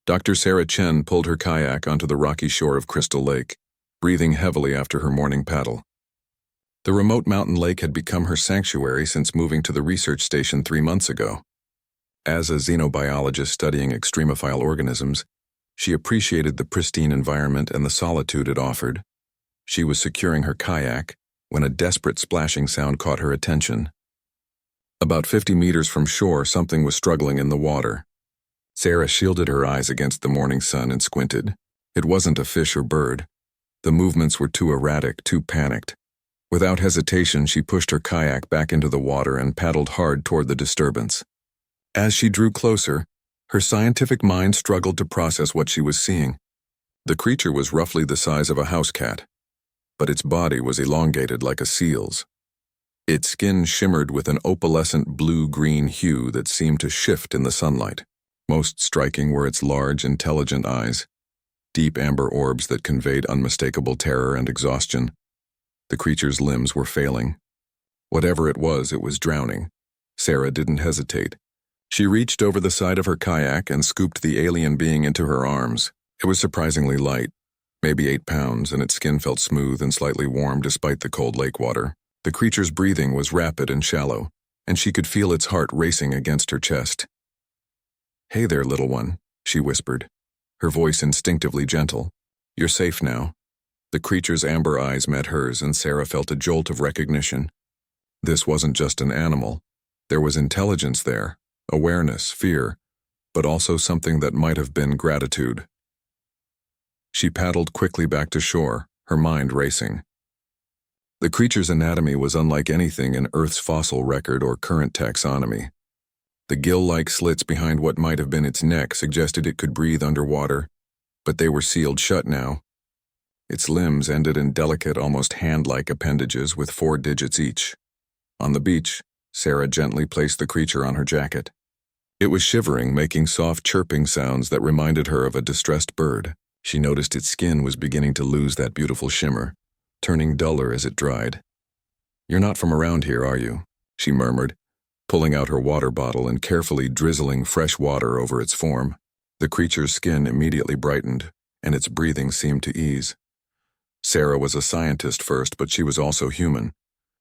Dr. Sarah Chen pulled her kayak onto the rocky shore of Crystal Lake, breathing heavily after her morning paddle. The remote mountain lake had become her sanctuary since moving to the research station 3 months ago. As a xenobiologist studying extremophile organisms, she appreciated the pristine environment and the solitude it offered. She was securing her kayak when a desperate splashing sound caught her attention. About 50 meters from shore, something was struggling in the water. Sarah shielded her eyes against the morning sun and squinted. It wasn't a fish or bird. The movements were too erratic, too panicked. Without hesitation, she pushed her kayak back into the water and paddled hard toward the disturbance. As she drew closer, her scientific mind struggled to process what she was seeing. The creature was roughly the size of a house cat, but its body was elongated like a seal's. Its skin shimmered with an opalescent blue-green hue that seemed to shift in the sunlight. Most striking were its large, intelligent eyes, deep amber orbs that conveyed unmistakable terror and exhaustion. The creature's limbs were failing. Whatever it was drowning. Sarah didn't hesitate. She reached over the side of her kayak and scooped the alien being into her arms. It was surprisingly light, maybe 8 pounds, and its skin felt smooth and slightly warm despite the cold lake water. The creature's breathing was rapid and shallow, and she could feel its heart racing against her chest. "Hey there, little one," she whispered, her voice instinctively gentle. "You're safe now." The creature's amber eyes met hers, and Sarah felt a jolt of recognition. This wasn't just an animal. There was intelligence there, awareness, fear, but also something that might have been gratitude. She paddled quickly back to shore, her mind racing. The creature's anatomy was unlike anything in Earth's fossil record or current taxonomy. The gill-like slits behind what might have been its neck suggested it could breathe underwater, but they were sealed shut now. Its limbs ended in delicate, almost hand-like appendages with 4 digits each. On the beach, Sarah gently placed the creature on her jacket. It was shivering, making soft chirping sounds that reminded her of a distressed bird. She noticed its skin was beginning to lose that beautiful shimmer, turning duller as it dried. "You're not from around here, are you?" she murmured, pulling out her water bottle and carefully drizzling fresh water over its form. The creature's skin immediately brightened, and its breathing seemed to ease. Sarah was a scientist first, but she was also human.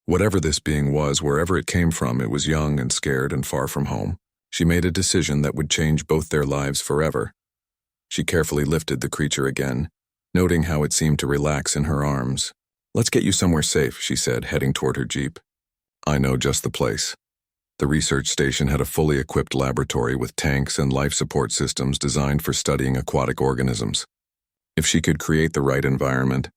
Whatever this being was, wherever it came from, it was young and scared and far from home. She made a decision that would change both their lives forever. She carefully lifted the creature again, noting how it seemed to relax in her arms. "Let's get you somewhere safe," she said, heading toward her jeep. "I know just the place." The research station had a fully equipped laboratory with tanks and life support systems designed for studying aquatic organisms. If she could create the right environment,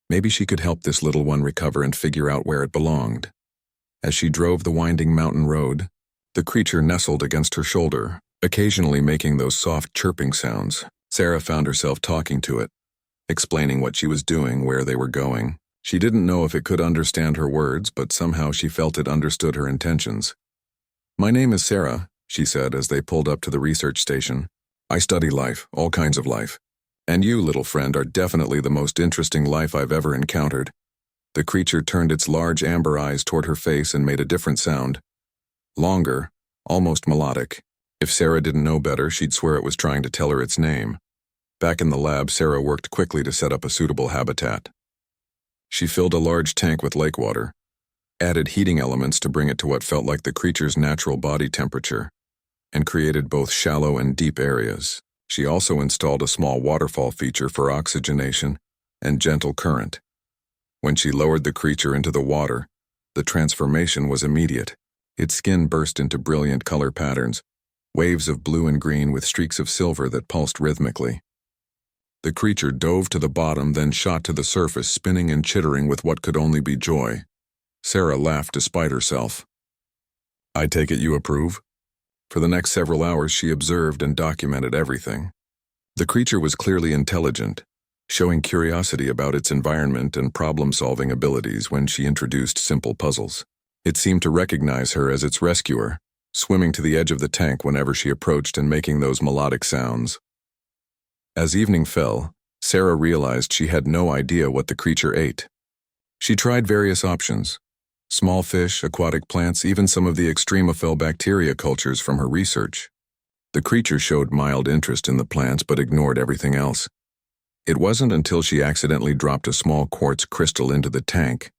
maybe she could help this little one recover and figure out where it belonged. As she drove the winding mountain road, the creature nestled against her shoulder, occasionally making those soft chirping sounds. Sarah found herself talking to it, explaining what she was doing, where they were going. She didn't know if it could understand her words, but somehow she felt it understood her intentions. "My name is Sarah," she said as they pulled up to the research station. "I study life, all kinds of life. And you, little friend, are definitely the most interesting life I've ever encountered." The creature turned its large amber eyes toward her face and made a different sound. Longer, almost melodic. If Sarah didn't know better, she'd swear it was trying to tell her its name. Back in the lab, Sarah worked quickly to set up a suitable habitat. She filled a large tank with lake water, added heating elements to bring it to what felt like the creature's natural body temperature, and created both shallow and deep areas. She also installed a small waterfall feature for oxygenation and gentle current. When she lowered the creature into the water, the transformation was immediate. Its skin burst into brilliant color patterns, waves of blue and green with streaks of silver that pulsed rhythmically. The creature dove to the bottom, then shot to the surface, spinning and chittering with what could only be joy. Sarah laughed despite herself. "I take it you approve?" For the next several hours, she observed and documented everything. The creature was clearly intelligent, showing curiosity about its environment and problem-solving abilities when she introduced simple puzzles. It seemed to recognize her as its rescuer, swimming to the edge of the tank whenever she approached and making those melodic sounds. As evening fell, Sarah realized she had no idea what the creature ate. She tried various options: small fish, aquatic plants, even some of the extremophile bacteria cultures from her research. The creature showed mild interest in the plants but ignored everything else. It wasn't until she accidentally dropped a small quartz crystal into the tank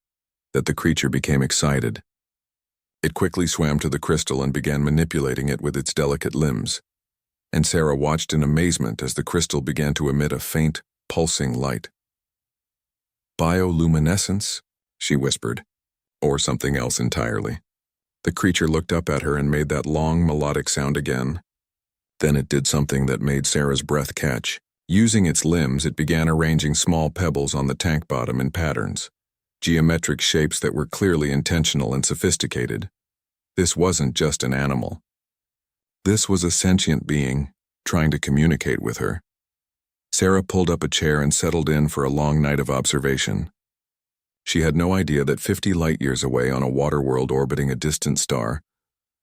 that the creature became excited. It quickly swam to the crystal and began manipulating it with its delicate limbs, and Sarah watched in amazement as the crystal began to emit a faint, pulsing light. "Bioluminescence?" she whispered, or something else entirely. The creature looked up at her and made that long, melodic sound again. Then it did something that made Sarah's breath catch. Using its limbs, it began arranging small pebbles on the tank bottom in patterns, geometric shapes that were clearly intentional and sophisticated. This wasn't just an animal. This was a sentient being, trying to communicate with her. Sarah pulled up a chair and settled in for a long night of observation. She had no idea that 50 light-years away on a water world orbiting a distant star,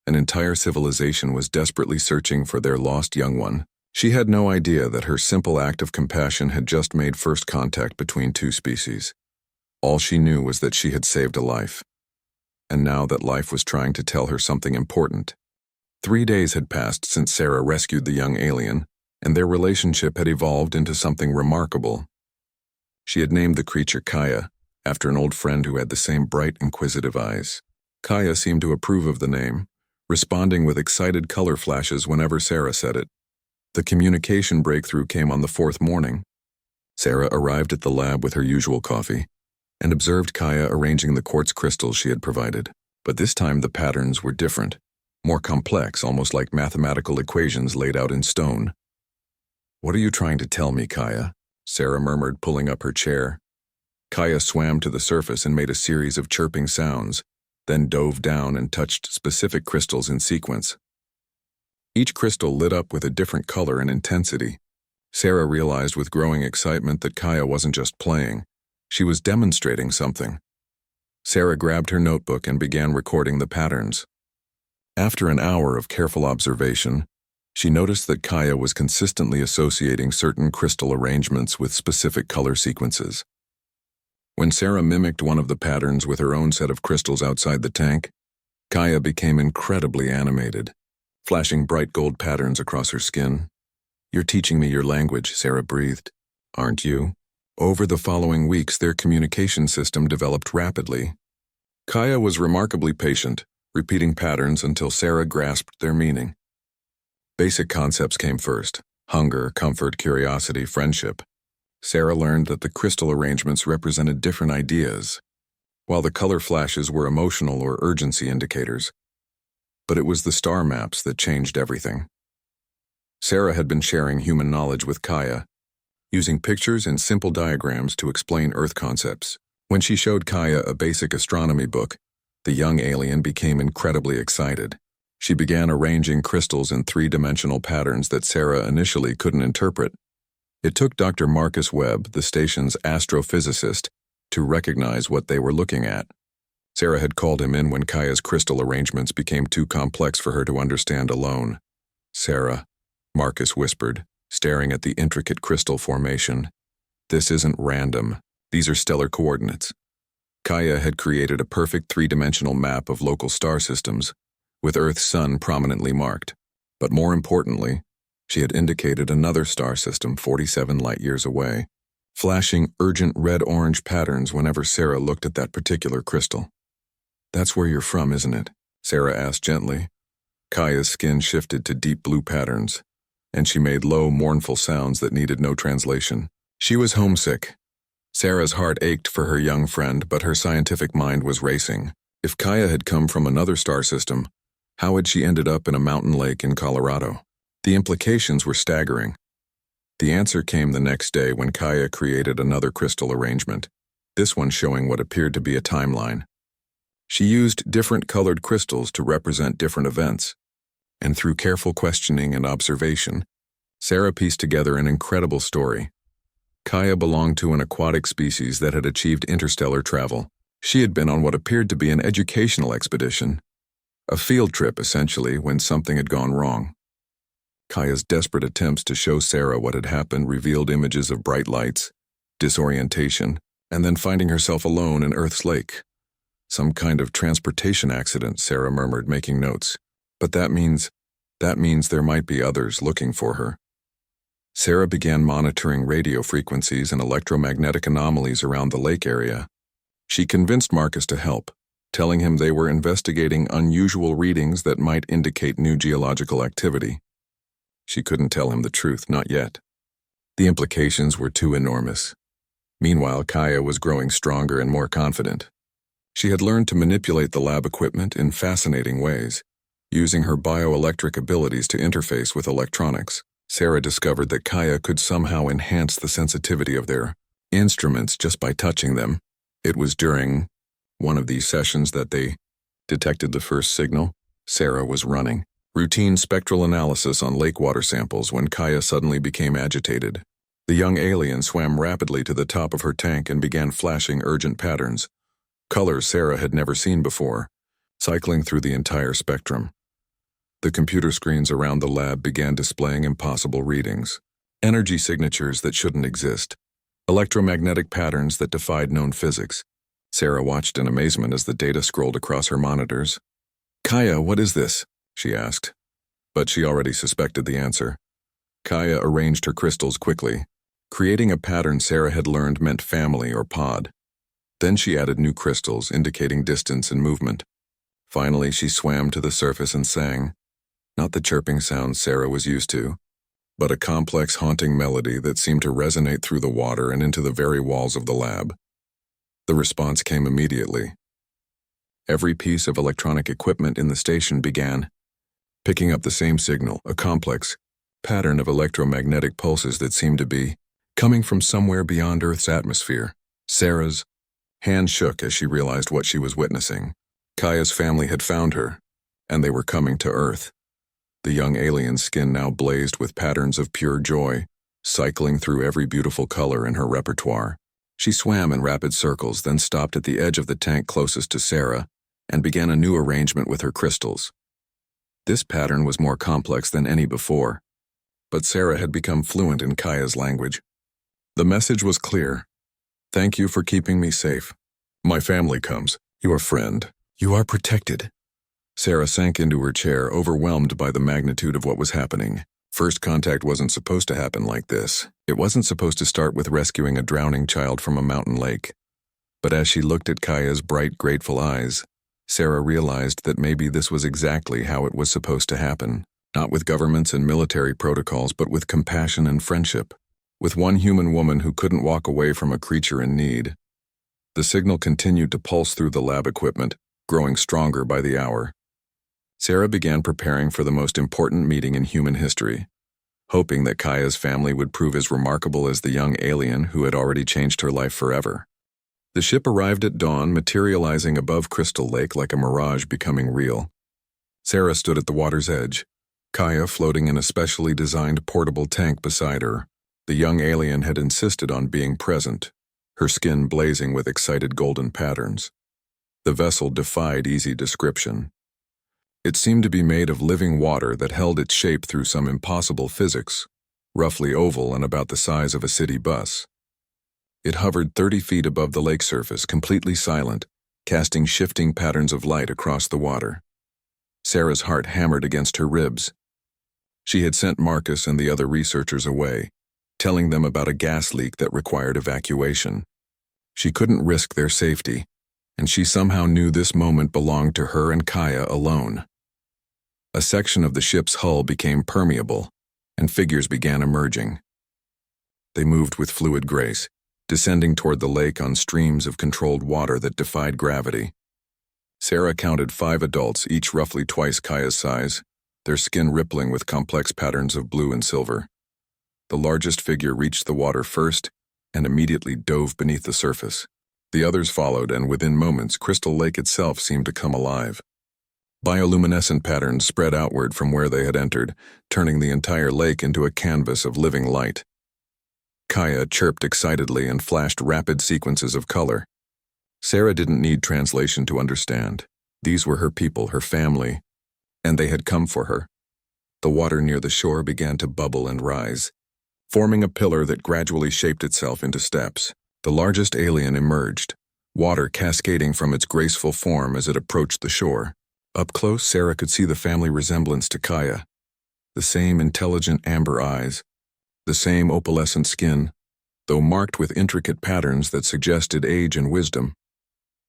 an entire civilization was desperately searching for their lost young one. She had no idea that her simple act of compassion had just made first contact between two species. All she knew was that she had saved a life, and now that life was trying to tell her something important. 3 days had passed since Sarah rescued the young alien, and their relationship had evolved into something remarkable. She had named the creature Kaya, after an old friend who had the same bright, inquisitive eyes. Kaya seemed to approve of the name, responding with excited color flashes whenever Sarah said it. The communication breakthrough came on the 4th morning. Sarah arrived at the lab with her usual coffee and observed Kaya arranging the quartz crystals she had provided. But this time the patterns were different, more complex, almost like mathematical equations laid out in stone. "What are you trying to tell me, Kaya?" Sarah murmured, pulling up her chair. Kaya swam to the surface and made a series of chirping sounds, then dove down and touched specific crystals in sequence. Each crystal lit up with a different color and intensity. Sarah realized with growing excitement that Kaya wasn't just playing. She was demonstrating something. Sarah grabbed her notebook and began recording the patterns. After an hour of careful observation, she noticed that Kaya was consistently associating certain crystal arrangements with specific color sequences. When Sarah mimicked one of the patterns with her own set of crystals outside the tank, Kaya became incredibly animated, flashing bright gold patterns across her skin. "You're teaching me your language," Sarah breathed. "Aren't you?" Over the following weeks, their communication system developed rapidly. Kaya was remarkably patient, repeating patterns until Sarah grasped their meaning. Basic concepts came first: hunger, comfort, curiosity, friendship. Sarah learned that the crystal arrangements represented different ideas, while the color flashes were emotional or urgency indicators. But it was the star maps that changed everything. Sarah had been sharing human knowledge with Kaya, using pictures and simple diagrams to explain Earth concepts. When she showed Kaya a basic astronomy book, the young alien became incredibly excited. She began arranging crystals in 3-dimensional patterns that Sarah initially couldn't interpret. It took Dr. Marcus Webb, the station's astrophysicist, to recognize what they were looking at. Sarah had called him in when Kaya's crystal arrangements became too complex for her to understand alone. "Sarah," Marcus whispered, staring at the intricate crystal formation. "This isn't random. These are stellar coordinates." Kaya had created a perfect 3-dimensional map of local star systems, with Earth's sun prominently marked. But more importantly, she had indicated another star system 47 light-years away, flashing urgent red-orange patterns whenever Sarah looked at that particular crystal. "That's where you're from, isn't it?" Sarah asked gently. Kaya's skin shifted to deep blue patterns, and she made low, mournful sounds that needed no translation. She was homesick. Sarah's heart ached for her young friend, but her scientific mind was racing. If Kaya had come from another star system, how had she ended up in a mountain lake in Colorado? The implications were staggering. The answer came the next day when Kaya created another crystal arrangement, this one showing what appeared to be a timeline. She used different colored crystals to represent different events, and through careful questioning and observation, Sarah pieced together an incredible story. Kaya belonged to an aquatic species that had achieved interstellar travel. She had been on what appeared to be an educational expedition, a field trip essentially, when something had gone wrong. Kaya's desperate attempts to show Sarah what had happened revealed images of bright lights, disorientation, and then finding herself alone in Earth's lake. "Some kind of transportation accident," Sarah murmured, making notes. "But that means That means there might be others looking for her. Sarah began monitoring radio frequencies and electromagnetic anomalies around the lake area. She convinced Marcus to help, telling him they were investigating unusual readings that might indicate new geological activity. She couldn't tell him the truth, not yet. The implications were too enormous. Meanwhile, Kaya was growing stronger and more confident. She had learned to manipulate the lab equipment in fascinating ways, using her bioelectric abilities to interface with electronics. Sarah discovered that Kaya could somehow enhance the sensitivity of their instruments just by touching them. It was during one of these sessions that they detected the first signal. Sarah was running routine spectral analysis on lake water samples when Kaya suddenly became agitated. The young alien swam rapidly to the top of her tank and began flashing urgent patterns, colors Sarah had never seen before, cycling through the entire spectrum. The computer screens around the lab began displaying impossible readings, energy signatures that shouldn't exist, electromagnetic patterns that defied known physics. Sarah watched in amazement as the data scrolled across her monitors. "Kaya, what is this?" she asked, but she already suspected the answer. Kaya arranged her crystals quickly, creating a pattern Sarah had learned meant family or pod. Then she added new crystals indicating distance and movement. Finally, she swam to the surface and sang, not the chirping sounds Sarah was used to, but a complex haunting melody that seemed to resonate through the water and into the very walls of the lab. The response came immediately. Every piece of electronic equipment in the station began picking up the same signal, a complex pattern of electromagnetic pulses that seemed to be coming from somewhere beyond Earth's atmosphere. Sarah's hand shook as she realized what she was witnessing. Kaya's family had found her, and they were coming to Earth. The young alien's skin now blazed with patterns of pure joy, cycling through every beautiful color in her repertoire. She swam in rapid circles, then stopped at the edge of the tank closest to Sarah and began a new arrangement with her crystals. This pattern was more complex than any before, but Sarah had become fluent in Kaya's language. The message was clear. "Thank you for keeping me safe. My family comes. Your friend. You are protected." Sarah sank into her chair, overwhelmed by the magnitude of what was happening. First contact wasn't supposed to happen like this. It wasn't supposed to start with rescuing a drowning child from a mountain lake. But as she looked at Kaya's bright, grateful eyes, Sarah realized that maybe this was exactly how it was supposed to happen. Not with governments and military protocols, but with compassion and friendship. With one human woman who couldn't walk away from a creature in need. The signal continued to pulse through the lab equipment, growing stronger by the hour. Sarah began preparing for the most important meeting in human history, hoping that Kaya's family would prove as remarkable as the young alien who had already changed her life forever. The ship arrived at dawn, materializing above Crystal Lake like a mirage becoming real. Sarah stood at the water's edge, Kaya floating in a specially designed portable tank beside her. The young alien had insisted on being present, her skin blazing with excited golden patterns. The vessel defied easy description. It seemed to be made of living water that held its shape through some impossible physics, roughly oval and about the size of a city bus. It hovered 30 feet above the lake surface, completely silent, casting shifting patterns of light across the water. Sarah's heart hammered against her ribs. She had sent Marcus and the other researchers away, telling them about a gas leak that required evacuation. She couldn't risk their safety, and she somehow knew this moment belonged to her and Kaya alone. A section of the ship's hull became permeable, and figures began emerging. They moved with fluid grace, descending toward the lake on streams of controlled water that defied gravity. Sarah counted 5 adults, each roughly twice Kaya's size, their skin rippling with complex patterns of blue and silver. The largest figure reached the water first and immediately dove beneath the surface. The others followed, and within moments, Crystal Lake itself seemed to come alive. Bioluminescent patterns spread outward from where they had entered, turning the entire lake into a canvas of living light. Kaya chirped excitedly and flashed rapid sequences of color. Sarah didn't need translation to understand. These were her people, her family, and they had come for her. The water near the shore began to bubble and rise, forming a pillar that gradually shaped itself into steps. The largest alien emerged, water cascading from its graceful form as it approached the shore. Up close, Sarah could see the family resemblance to Kaya. The same intelligent amber eyes, the same opalescent skin, though marked with intricate patterns that suggested age and wisdom.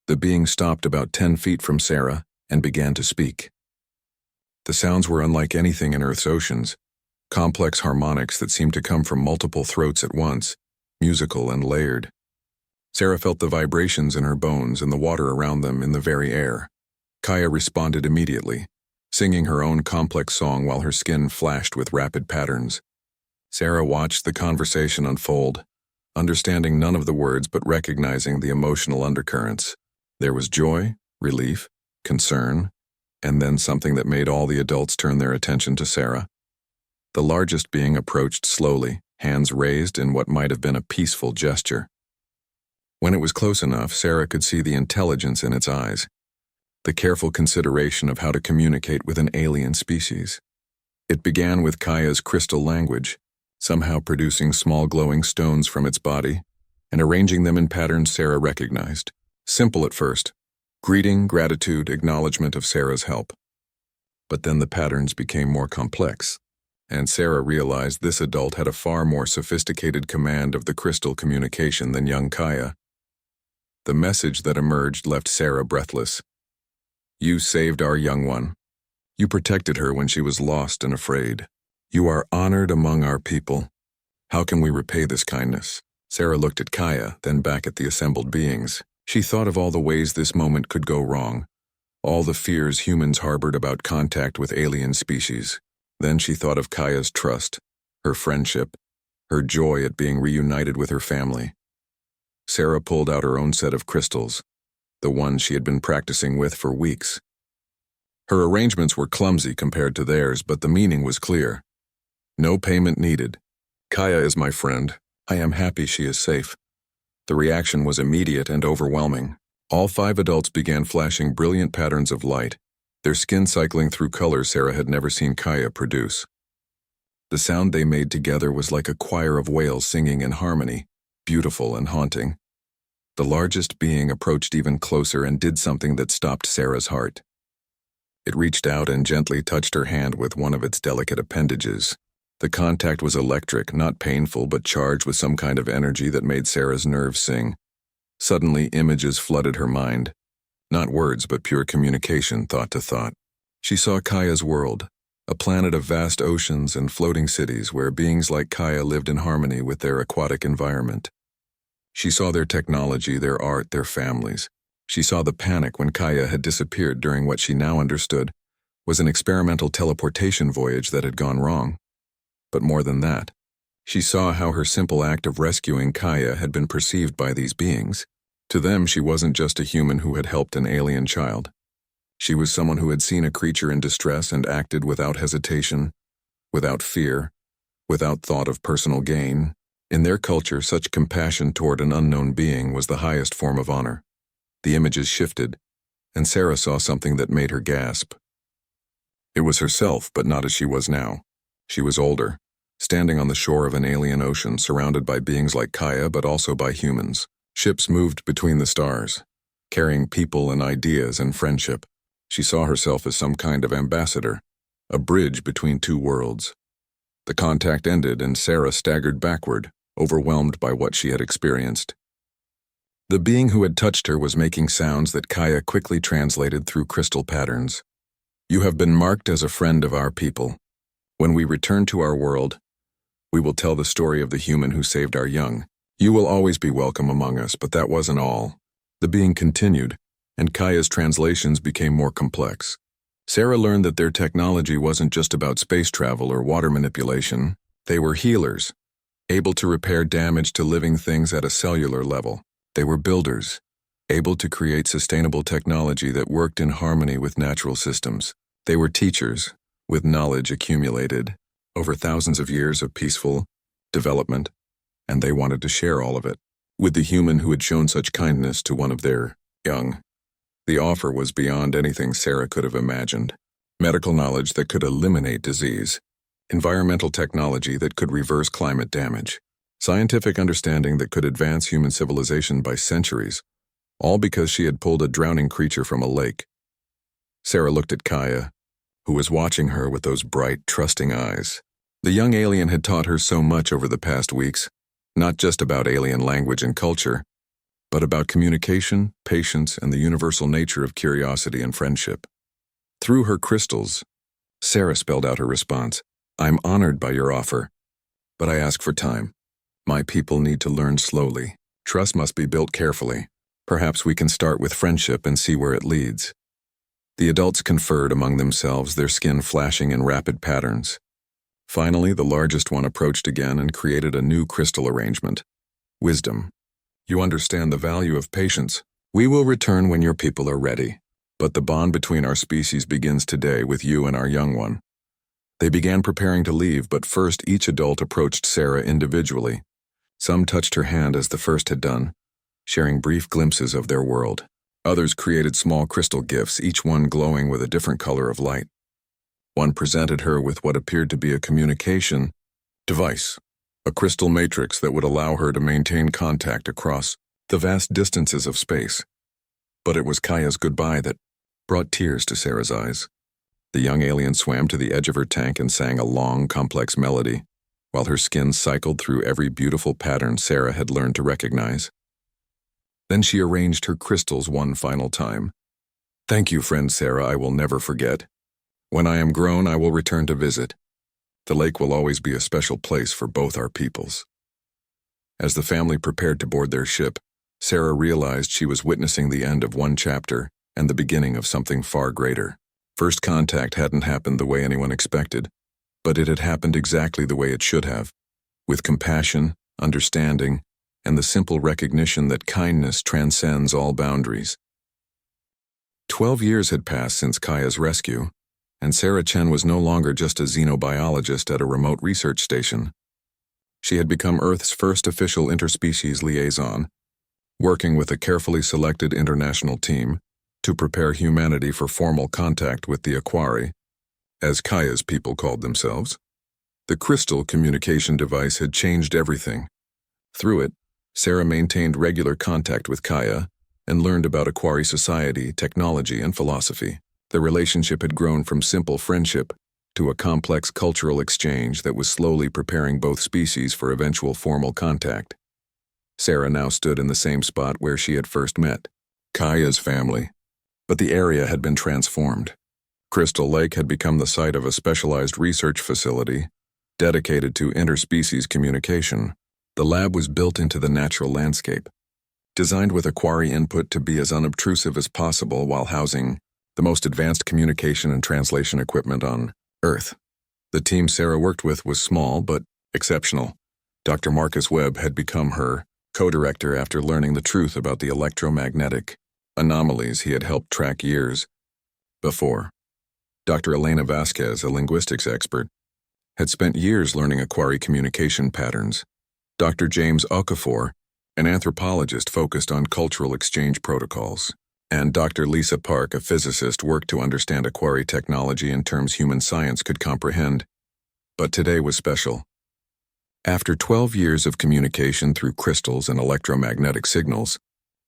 The being stopped about 10 feet from Sarah and began to speak. The sounds were unlike anything in Earth's oceans, complex harmonics that seemed to come from multiple throats at once, musical and layered. Sarah felt the vibrations in her bones and the water around them in the very air. Kaya responded immediately, singing her own complex song while her skin flashed with rapid patterns. Sarah watched the conversation unfold, understanding none of the words but recognizing the emotional undercurrents. There was joy, relief, concern, and then something that made all the adults turn their attention to Sarah. The largest being approached slowly, hands raised in what might have been a peaceful gesture. When it was close enough, Sarah could see the intelligence in its eyes, the careful consideration of how to communicate with an alien species. It began with Kaya's crystal language, somehow producing small glowing stones from its body and arranging them in patterns Sarah recognized. Simple at first, greeting, gratitude, acknowledgement of Sarah's help. But then the patterns became more complex, and Sarah realized this adult had a far more sophisticated command of the crystal communication than young Kaya. The message that emerged left Sarah breathless. You saved our young one. You protected her when she was lost and afraid. You are honored among our people. How can we repay this kindness? Sarah looked at Kaya, then back at the assembled beings. She thought of all the ways this moment could go wrong, all the fears humans harbored about contact with alien species. Then she thought of Kaya's trust, her friendship, her joy at being reunited with her family. Sarah pulled out her own set of crystals, the one she had been practicing with for weeks. Her arrangements were clumsy compared to theirs, but the meaning was clear. No payment needed. Kaya is my friend. I am happy she is safe. The reaction was immediate and overwhelming. All 5 adults began flashing brilliant patterns of light, their skin cycling through colors Sarah had never seen Kaya produce. The sound they made together was like a choir of whales singing in harmony, beautiful and haunting. The largest being approached even closer and did something that stopped Sarah's heart. It reached out and gently touched her hand with one of its delicate appendages. The contact was electric, not painful, but charged with some kind of energy that made Sarah's nerves sing. Suddenly, images flooded her mind. Not words, but pure communication, thought to thought. She saw Kaya's world, a planet of vast oceans and floating cities where beings like Kaya lived in harmony with their aquatic environment. She saw their technology, their art, their families. She saw the panic when Kaya had disappeared during what she now understood was an experimental teleportation voyage that had gone wrong. But more than that, she saw how her simple act of rescuing Kaya had been perceived by these beings. To them, she wasn't just a human who had helped an alien child. She was someone who had seen a creature in distress and acted without hesitation, without fear, without thought of personal gain. In their culture, such compassion toward an unknown being was the highest form of honor. The images shifted, and Sarah saw something that made her gasp. It was herself, but not as she was now. She was older, standing on the shore of an alien ocean, surrounded by beings like Kaya, but also by humans. Ships moved between the stars, carrying people and ideas and friendship. She saw herself as some kind of ambassador, a bridge between 2 worlds. The contact ended, and Sarah staggered backward, overwhelmed by what she had experienced. The being who had touched her was making sounds that Kaya quickly translated through crystal patterns. You have been marked as a friend of our people. When we return to our world, we will tell the story of the human who saved our young. You will always be welcome among us, but that wasn't all. The being continued, and Kaya's translations became more complex. Sarah learned that their technology wasn't just about space travel or water manipulation. They were healers, able to repair damage to living things at a cellular level. They were builders, able to create sustainable technology that worked in harmony with natural systems. They were teachers, with knowledge accumulated over thousands of years of peaceful development, and they wanted to share all of it with the human who had shown such kindness to one of their young. The offer was beyond anything Sarah could have imagined. Medical knowledge that could eliminate disease, environmental technology that could reverse climate damage, scientific understanding that could advance human civilization by centuries, all because she had pulled a drowning creature from a lake. Sarah looked at Kaya, who was watching her with those bright, trusting eyes. The young alien had taught her so much over the past weeks, not just about alien language and culture, but about communication, patience, and the universal nature of curiosity and friendship. Through her crystals, Sarah spelled out her response. "I'm honored by your offer, but I ask for time. My people need to learn slowly. Trust must be built carefully. Perhaps we can start with friendship and see where it leads." The adults conferred among themselves, their skin flashing in rapid patterns. Finally, the largest one approached again and created a new crystal arrangement. "Wisdom. You understand the value of patience. We will return when your people are ready. But the bond between our species begins today with you and our young one." They began preparing to leave, but first each adult approached Sarah individually. Some touched her hand as the first had done, sharing brief glimpses of their world. Others created small crystal gifts, each one glowing with a different color of light. One presented her with what appeared to be a communication device, a crystal matrix that would allow her to maintain contact across the vast distances of space. But it was Kaya's goodbye that brought tears to Sarah's eyes. The young alien swam to the edge of her tank and sang a long, complex melody, while her skin cycled through every beautiful pattern Sarah had learned to recognize. Then she arranged her crystals one final time. "Thank you, friend Sarah, I will never forget. When I am grown, I will return to visit. The lake will always be a special place for both our peoples." As the family prepared to board their ship, Sarah realized she was witnessing the end of one chapter and the beginning of something far greater. First contact hadn't happened the way anyone expected, but it had happened exactly the way it should have, with compassion, understanding, and the simple recognition that kindness transcends all boundaries. 12 years had passed since Kaya's rescue, and Sarah Chen was no longer just a xenobiologist at a remote research station. She had become Earth's first official interspecies liaison, working with a carefully selected international team to prepare humanity for formal contact with the Aquari, as Kaya's people called themselves. The crystal communication device had changed everything. Through it, Sarah maintained regular contact with Kaya and learned about Aquari society, technology, and philosophy. The relationship had grown from simple friendship to a complex cultural exchange that was slowly preparing both species for eventual formal contact. Sarah now stood in the same spot where she had first met Kaya's family, but the area had been transformed. Crystal Lake had become the site of a specialized research facility dedicated to interspecies communication. The lab was built into the natural landscape, designed with Aquari input to be as unobtrusive as possible while housing the most advanced communication and translation equipment on Earth. The team Sarah worked with was small but exceptional. Dr. Marcus Webb had become her co-director after learning the truth about the electromagnetic anomalies he had helped track years before. Dr. Elena Vasquez, a linguistics expert, had spent years learning Aquari communication patterns. Dr. James Okafor, an anthropologist focused on cultural exchange protocols, and Dr. Lisa Park, a physicist, worked to understand Aquari technology in terms human science could comprehend. But today was special. After 12 years of communication through crystals and electromagnetic signals,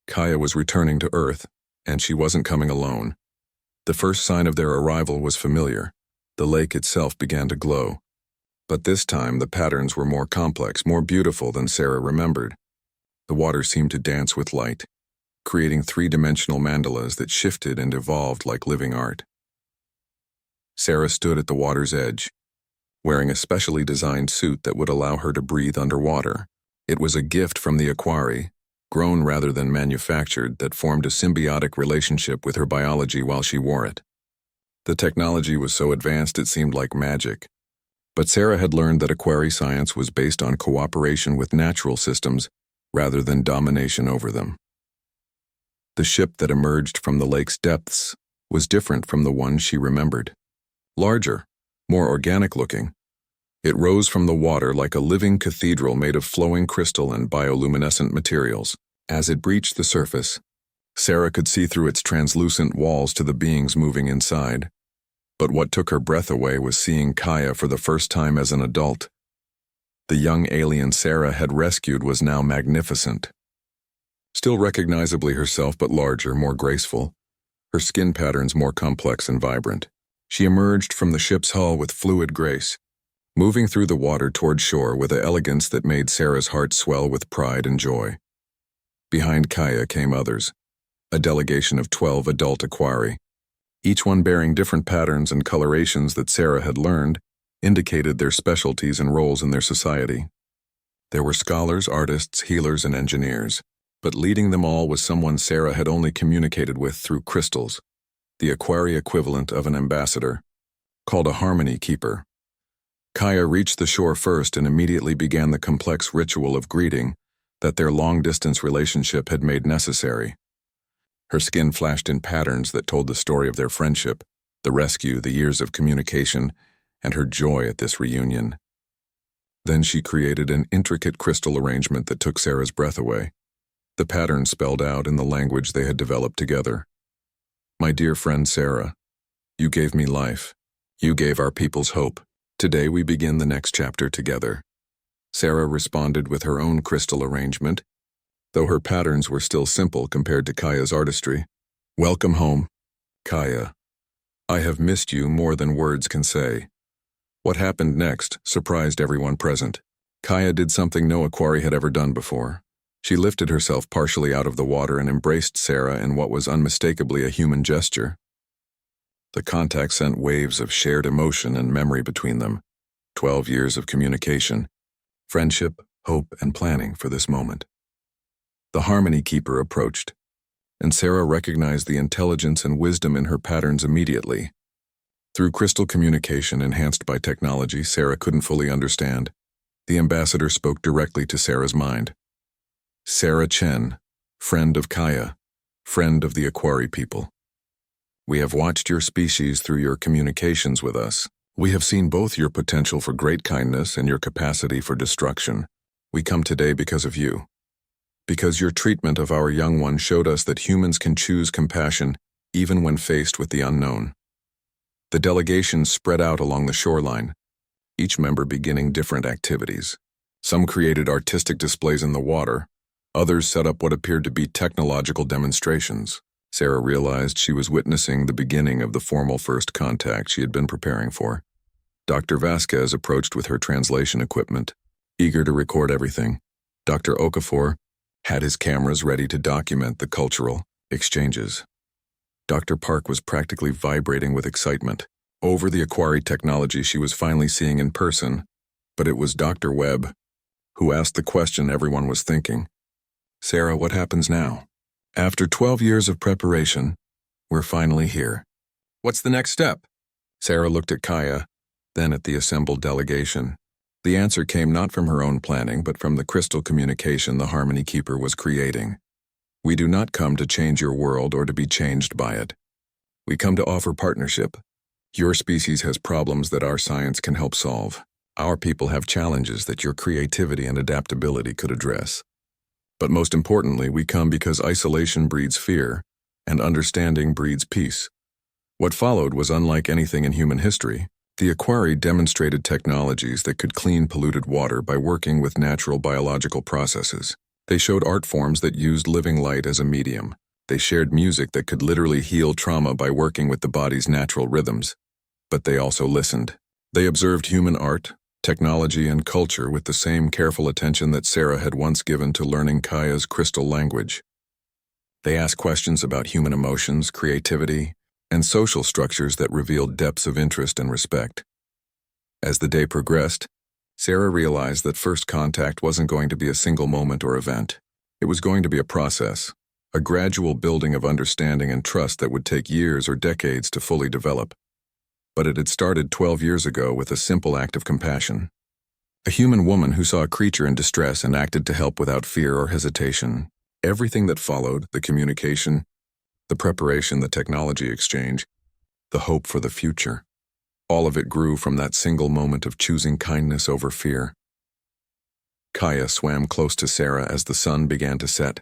Kaya was returning to Earth, and she wasn't coming alone. The first sign of their arrival was familiar. The lake itself began to glow. But this time the patterns were more complex, more beautiful than Sarah remembered. The water seemed to dance with light, creating three-dimensional mandalas that shifted and evolved like living art. Sarah stood at the water's edge, wearing a specially designed suit that would allow her to breathe underwater. It was a gift from the Aquari, grown rather than manufactured, that formed a symbiotic relationship with her biology while she wore it. The technology was so advanced it seemed like magic. But Sarah had learned that Aquari science was based on cooperation with natural systems rather than domination over them. The ship that emerged from the lake's depths was different from the one she remembered. Larger, more organic-looking. It rose from the water like a living cathedral made of flowing crystal and bioluminescent materials. As it breached the surface, Sarah could see through its translucent walls to the beings moving inside. But what took her breath away was seeing Kaya for the first time as an adult. The young alien Sarah had rescued was now magnificent. Still recognizably herself, but larger, more graceful, her skin patterns more complex and vibrant. She emerged from the ship's hull with fluid grace, moving through the water toward shore with an elegance that made Sarah's heart swell with pride and joy. Behind Kaya came others, a delegation of 12 adult Aquari, each one bearing different patterns and colorations that Sarah had learned, indicated their specialties and roles in their society. There were scholars, artists, healers, and engineers, but leading them all was someone Sarah had only communicated with through crystals, the Aquari equivalent of an ambassador, called a harmony keeper. Kaya reached the shore first and immediately began the complex ritual of greeting that their long-distance relationship had made necessary. Her skin flashed in patterns that told the story of their friendship, the rescue, the years of communication, and her joy at this reunion. Then she created an intricate crystal arrangement that took Sarah's breath away. The pattern spelled out in the language they had developed together. My dear friend Sarah, you gave me life. You gave our peoples hope. Today we begin the next chapter together. Sarah responded with her own crystal arrangement, though her patterns were still simple compared to Kaya's artistry. Welcome home, Kaya. I have missed you more than words can say. What happened next surprised everyone present. Kaya did something no Aquari had ever done before. She lifted herself partially out of the water and embraced Sarah in what was unmistakably a human gesture. The contact sent waves of shared emotion and memory between them. 12 years of communication, friendship, hope, and planning for this moment. The harmony keeper approached, and Sarah recognized the intelligence and wisdom in her patterns immediately. Through crystal communication enhanced by technology Sarah couldn't fully understand, the ambassador spoke directly to Sarah's mind. Sarah Chen, friend of Kaya, friend of the Aquari people. We have watched your species through your communications with us. We have seen both your potential for great kindness and your capacity for destruction. We come today because of you. Because your treatment of our young one showed us that humans can choose compassion even when faced with the unknown. The delegation spread out along the shoreline, each member beginning different activities. Some created artistic displays in the water, others set up what appeared to be technological demonstrations. Sarah realized she was witnessing the beginning of the formal first contact she had been preparing for. Dr. Vasquez approached with her translation equipment, eager to record everything. Dr. Okafor had his cameras ready to document the cultural exchanges. Dr. Park was practically vibrating with excitement over the Aquari technology she was finally seeing in person, but it was Dr. Webb who asked the question everyone was thinking. Sarah, what happens now? After 12 years of preparation, we're finally here. What's the next step? Sarah looked at Kaya, then at the assembled delegation. The answer came not from her own planning, but from the crystal communication the Harmony Keeper was creating. We do not come to change your world or to be changed by it. We come to offer partnership. Your species has problems that our science can help solve. Our people have challenges that your creativity and adaptability could address. But most importantly, we come because isolation breeds fear, and understanding breeds peace. What followed was unlike anything in human history. The Aquari demonstrated technologies that could clean polluted water by working with natural biological processes. They showed art forms that used living light as a medium. They shared music that could literally heal trauma by working with the body's natural rhythms. But they also listened. They observed human art, technology, and culture with the same careful attention that Sarah had once given to learning Kaya's crystal language. They asked questions about human emotions, creativity, and social structures that revealed depths of interest and respect. As the day progressed, Sarah realized that first contact wasn't going to be a single moment or event. It was going to be a process, a gradual building of understanding and trust that would take years or decades to fully develop. But it had started 12 years ago with a simple act of compassion. A human woman who saw a creature in distress and acted to help without fear or hesitation. Everything that followed, the communication, the preparation, the technology exchange, the hope for the future, all of it grew from that single moment of choosing kindness over fear. Kaya swam close to Sarah as the sun began to set,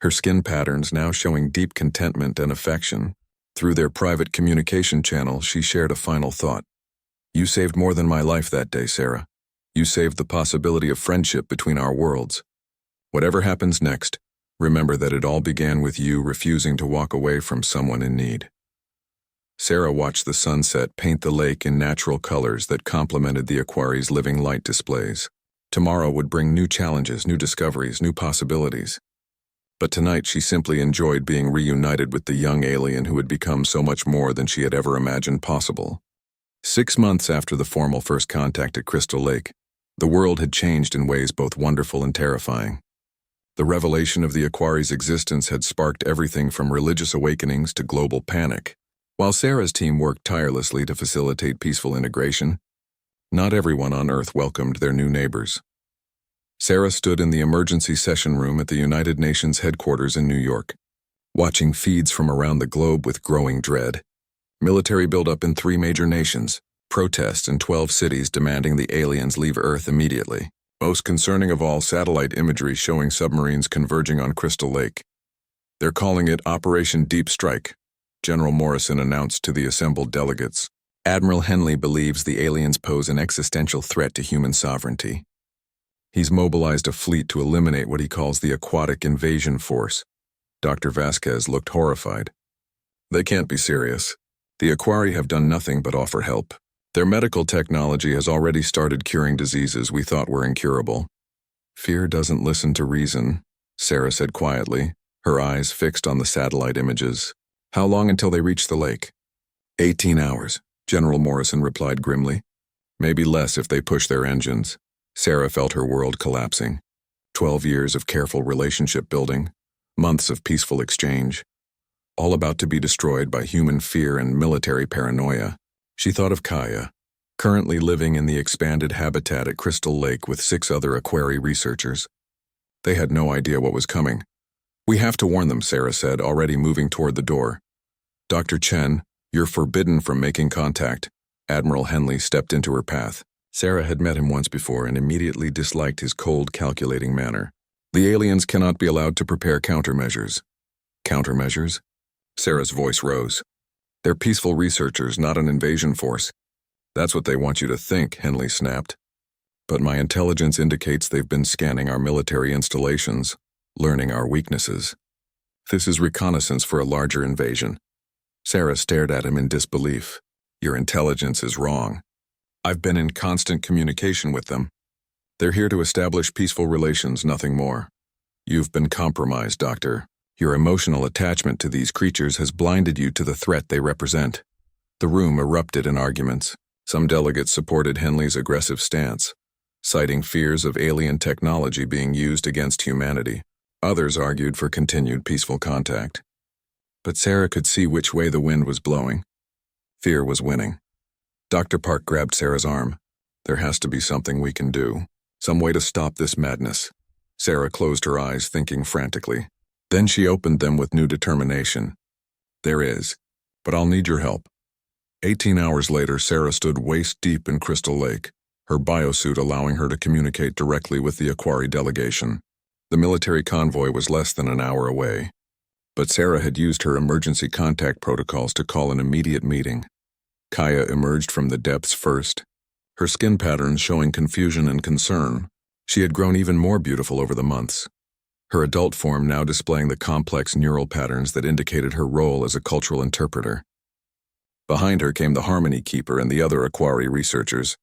her skin patterns now showing deep contentment and affection. Through their private communication channel, she shared a final thought. You saved more than my life that day, Sarah. You saved the possibility of friendship between our worlds. Whatever happens next, remember that it all began with you refusing to walk away from someone in need. Sarah watched the sunset paint the lake in natural colors that complemented the aquari's living light displays. Tomorrow would bring new challenges, new discoveries, new possibilities. But tonight she simply enjoyed being reunited with the young alien who had become so much more than she had ever imagined possible. 6 months after the formal first contact at Crystal Lake, the world had changed in ways both wonderful and terrifying. The revelation of the aquari's existence had sparked everything from religious awakenings to global panic. While Sarah's team worked tirelessly to facilitate peaceful integration, not everyone on Earth welcomed their new neighbors. Sarah stood in the emergency session room at the United Nations headquarters in New York, watching feeds from around the globe with growing dread. Military buildup in 3 major nations, protests in 12 cities demanding the aliens leave Earth immediately. Most concerning of all, satellite imagery showing submarines converging on Crystal Lake. They're calling it Operation Deep Strike, General Morrison announced to the assembled delegates. Admiral Henley believes the aliens pose an existential threat to human sovereignty. He's mobilized a fleet to eliminate what he calls the aquatic invasion force. Dr. Vasquez looked horrified. They can't be serious. The Aquari have done nothing but offer help. Their medical technology has already started curing diseases we thought were incurable. Fear doesn't listen to reason, Sarah said quietly, her eyes fixed on the satellite images. How long until they reach the lake? 18 hours, General Morrison replied grimly. Maybe less if they push their engines. Sarah felt her world collapsing. 12 years of careful relationship building, months of peaceful exchange, all about to be destroyed by human fear and military paranoia. She thought of Kaya, currently living in the expanded habitat at Crystal Lake with 6 other Aquari researchers. They had no idea what was coming. We have to warn them, Sarah said, already moving toward the door. Dr. Chen, you're forbidden from making contact. Admiral Henley stepped into her path. Sarah had met him once before and immediately disliked his cold, calculating manner. The aliens cannot be allowed to prepare countermeasures. Countermeasures? Sarah's voice rose. They're peaceful researchers, not an invasion force. That's what they want you to think, Henley snapped. But my intelligence indicates they've been scanning our military installations, learning our weaknesses. This is reconnaissance for a larger invasion. Sarah stared at him in disbelief. Your intelligence is wrong. I've been in constant communication with them. They're here to establish peaceful relations, nothing more. You've been compromised, Doctor. Your emotional attachment to these creatures has blinded you to the threat they represent. The room erupted in arguments. Some delegates supported Henley's aggressive stance, citing fears of alien technology being used against humanity. Others argued for continued peaceful contact. But Sarah could see which way the wind was blowing. Fear was winning. Dr. Park grabbed Sarah's arm. There has to be something we can do. Some way to stop this madness. Sarah closed her eyes, thinking frantically. Then she opened them with new determination. There is, but I'll need your help. 18 hours later, Sarah stood waist-deep in Crystal Lake, her biosuit allowing her to communicate directly with the Aquari delegation. The military convoy was less than an hour away, but Sarah had used her emergency contact protocols to call an immediate meeting. Kaya emerged from the depths first, her skin patterns showing confusion and concern. She had grown even more beautiful over the months, her adult form now displaying the complex neural patterns that indicated her role as a cultural interpreter. Behind her came the Harmony Keeper and the other Aquari researchers.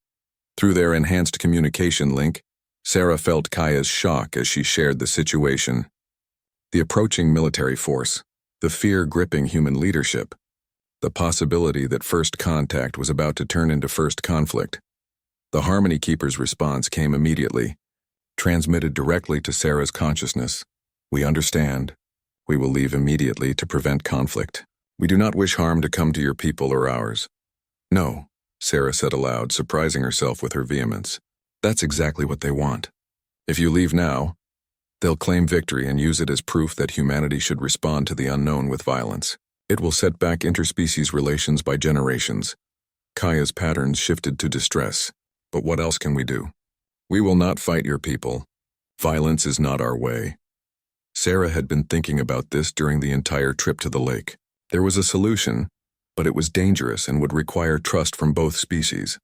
Through their enhanced communication link, Sarah felt Kaya's shock as she shared the situation. The approaching military force, the fear gripping human leadership, the possibility that first contact was about to turn into first conflict. The Harmony Keeper's response came immediately, transmitted directly to Sarah's consciousness. We understand. We will leave immediately to prevent conflict. We do not wish harm to come to your people or ours. No, Sarah said aloud, surprising herself with her vehemence. That's exactly what they want. If you leave now, they'll claim victory and use it as proof that humanity should respond to the unknown with violence. It will set back interspecies relations by generations. Kaya's patterns shifted to distress. But what else can we do? We will not fight your people. Violence is not our way. Sarah had been thinking about this during the entire trip to the lake. There was a solution, but it was dangerous and would require trust from both species.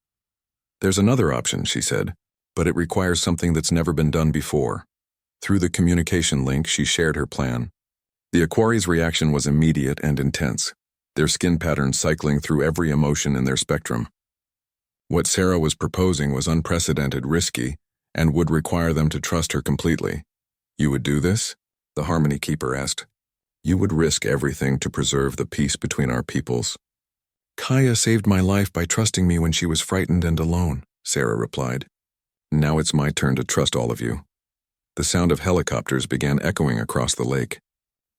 There's another option, she said, but it requires something that's never been done before. Through the communication link, she shared her plan. The Aquari's reaction was immediate and intense. their skin patterns cycling through every emotion in their spectrum. What Sarah was proposing was unprecedented, risky, and would require them to trust her completely. "You would do this?" the Harmony Keeper asked. "You would risk everything to preserve the peace between our peoples." "Kaya saved my life by trusting me when she was frightened and alone," Sarah replied. "Now it's my turn to trust all of you." The sound of helicopters began echoing across the lake.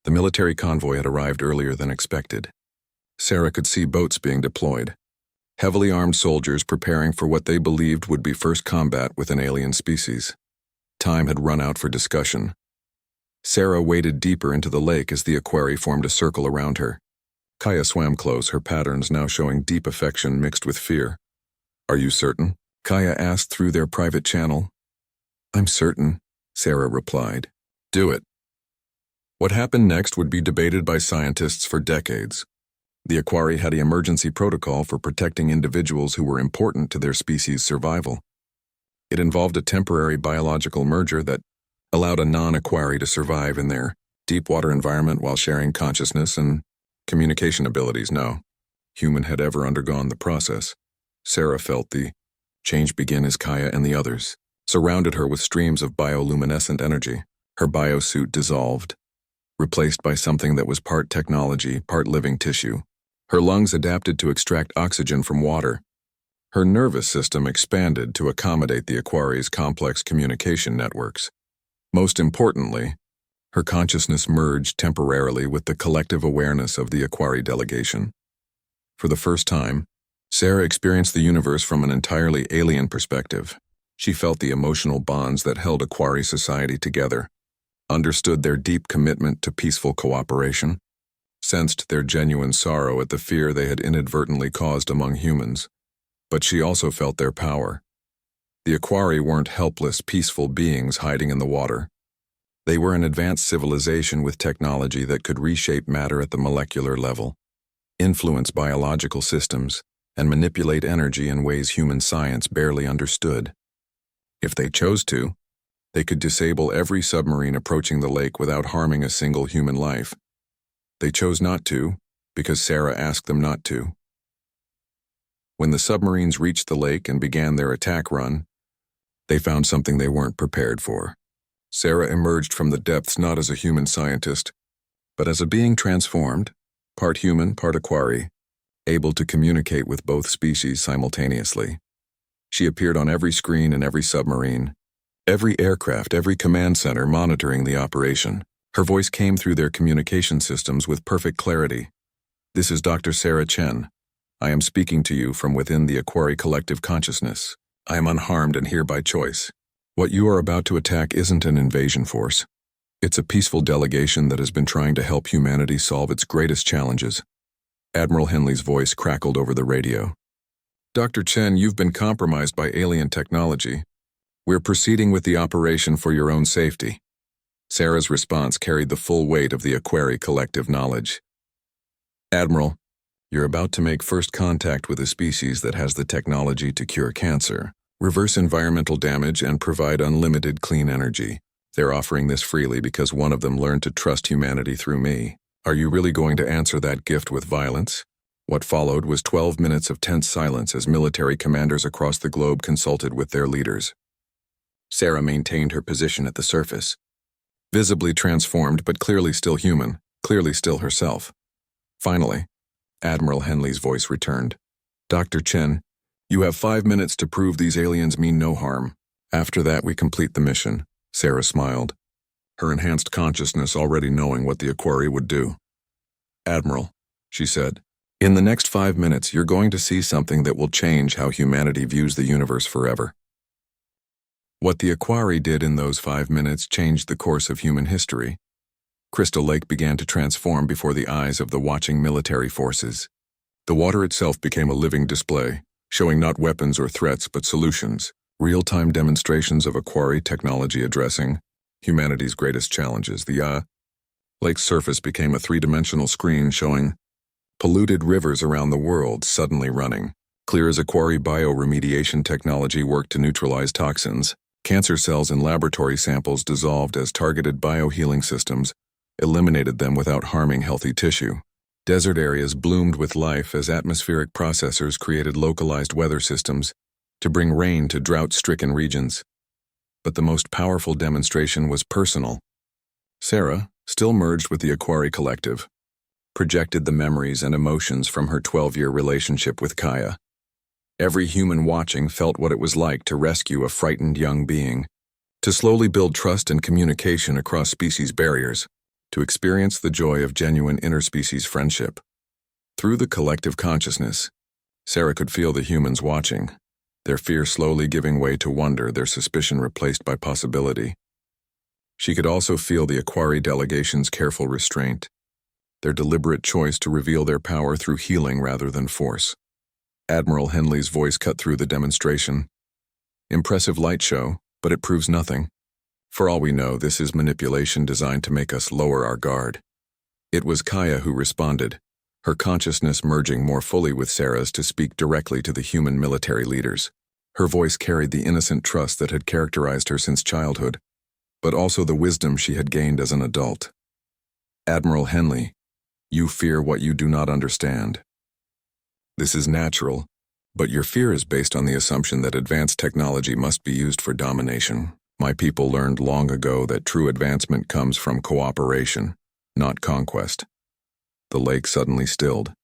The military convoy had arrived earlier than expected. Sarah could see boats being deployed, heavily armed soldiers preparing for what they believed would be first combat with an alien species. Time had run out for discussion. Sarah waded deeper into the lake as the Equerry formed a circle around her. Kaya swam close, her patterns now showing deep affection mixed with fear. "Are you certain?" Kaya asked through their private channel. "I'm certain," Sarah replied. "Do it." What happened next would be debated by scientists for decades. The Equerry had an emergency protocol for protecting individuals who were important to their species' survival. It involved a temporary biological merger that allowed a non-Equerry to survive in their deep-water environment while sharing consciousness and communication abilities. No human had ever undergone the process. Sarah felt the change begin as Kaya and the others surrounded her with streams of bioluminescent energy. Her biosuit dissolved, replaced by something that was part technology, part living tissue. Her lungs adapted to extract oxygen from water. Her nervous system expanded to accommodate the Equerry's complex communication networks. Most importantly, her consciousness merged temporarily with the collective awareness of the Equerry delegation. For the first time, Sarah experienced the universe from an entirely alien perspective. She felt the emotional bonds that held Equerry society together, understood their deep commitment to peaceful cooperation, sensed their genuine sorrow at the fear they had inadvertently caused among humans. But she also felt their power. The Equerry weren't helpless, peaceful beings hiding in the water. They were an advanced civilization with technology that could reshape matter at the molecular level, influence biological systems, and manipulate energy in ways human science barely understood. If they chose to, they could disable every submarine approaching the lake without harming a single human life. They chose not to, because Sarah asked them not to. When the submarines reached the lake and began their attack run, they found something they weren't prepared for. Sarah emerged from the depths not as a human scientist, but as a being transformed, part human, part Equerry, able to communicate with both species simultaneously. She appeared on every screen in every submarine, every aircraft, every command center monitoring the operation. Her voice came through their communication systems with perfect clarity. "This is Dr. Sarah Chen. I am speaking to you from within the Equerry collective consciousness. I am unharmed and here by choice. What you are about to attack isn't an invasion force. It's a peaceful delegation that has been trying to help humanity solve its greatest challenges." Admiral Henley's voice crackled over the radio. "Dr. Chen, you've been compromised by alien technology. We're proceeding with the operation for your own safety." Sarah's response carried the full weight of the Equerry collective knowledge. "Admiral, you're about to make first contact with a species that has the technology to cure cancer, reverse environmental damage, and provide unlimited clean energy. They're offering this freely because one of them learned to trust humanity through me. Are you really going to answer that gift with violence?" What followed was 12 minutes of tense silence as military commanders across the globe consulted with their leaders. Sarah maintained her position at the surface, visibly transformed but clearly still human, clearly still herself. Finally, Admiral Henley's voice returned. "Dr. Chen, you have 5 minutes to prove these aliens mean no harm. After that, we complete the mission." Sarah smiled, her enhanced consciousness already knowing what the Equerry would do. "Admiral," she said, "in the next 5 minutes, you're going to see something that will change how humanity views the universe forever." What the Equerry did in those 5 minutes changed the course of human history. Crystal Lake began to transform before the eyes of the watching military forces. The water itself became a living display, showing not weapons or threats but solutions, real-time demonstrations of Equerry technology addressing humanity's greatest challenges. The lake's surface became a three-dimensional screen showing polluted rivers around the world suddenly running. Clear as Equerry bioremediation technology worked to neutralize toxins, cancer cells in laboratory samples dissolved as targeted biohealing systems eliminated them without harming healthy tissue. Desert areas bloomed with life as atmospheric processors created localized weather systems to bring rain to drought-stricken regions. But the most powerful demonstration was personal. Sarah, still merged with the HFY collective, projected the memories and emotions from her 12-year relationship with Kaya. Every human watching felt what it was like to rescue a frightened young being, to slowly build trust and communication across species barriers, to experience the joy of genuine interspecies friendship. Through the collective consciousness, Sarah could feel the humans watching, their fear slowly giving way to wonder, their suspicion replaced by possibility. She could also feel the HFY delegation's careful restraint, their deliberate choice to reveal their power through healing rather than force. Admiral Henley's voice cut through the demonstration. Impressive light show, but it proves nothing. For all we know, this is manipulation designed to make us lower our guard. It was Kaya who responded, her consciousness merging more fully with Sarah's to speak directly to the human military leaders. Her voice carried the innocent trust that had characterized her since childhood, but also the wisdom she had gained as an adult. Admiral Henley, you fear what you do not understand. This is natural, but your fear is based on the assumption that advanced technology must be used for domination. My people learned long ago that true advancement comes from cooperation, not conquest. The lake suddenly stilled,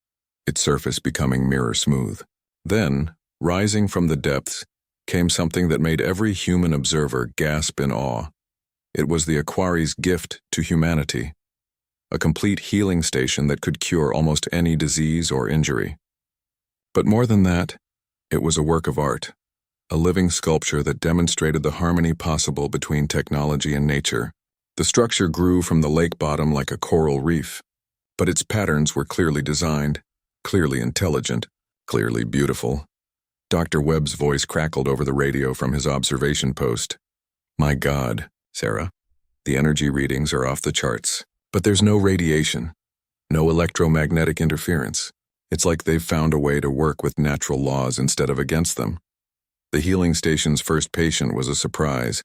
its surface becoming mirror smooth. Then, rising from the depths, came something that made every human observer gasp in awe. It was the HFY's gift to humanity, a complete healing station that could cure almost any disease or injury. But more than that, it was a work of art, a living sculpture that demonstrated the harmony possible between technology and nature. The structure grew from the lake bottom like a coral reef, but its patterns were clearly designed, clearly intelligent, clearly beautiful. Dr. Webb's voice crackled over the radio from his observation post. My God, Sarah, the energy readings are off the charts, but there's no radiation, no electromagnetic interference. It's like they've found a way to work with natural laws instead of against them. The healing station's first patient was a surprise.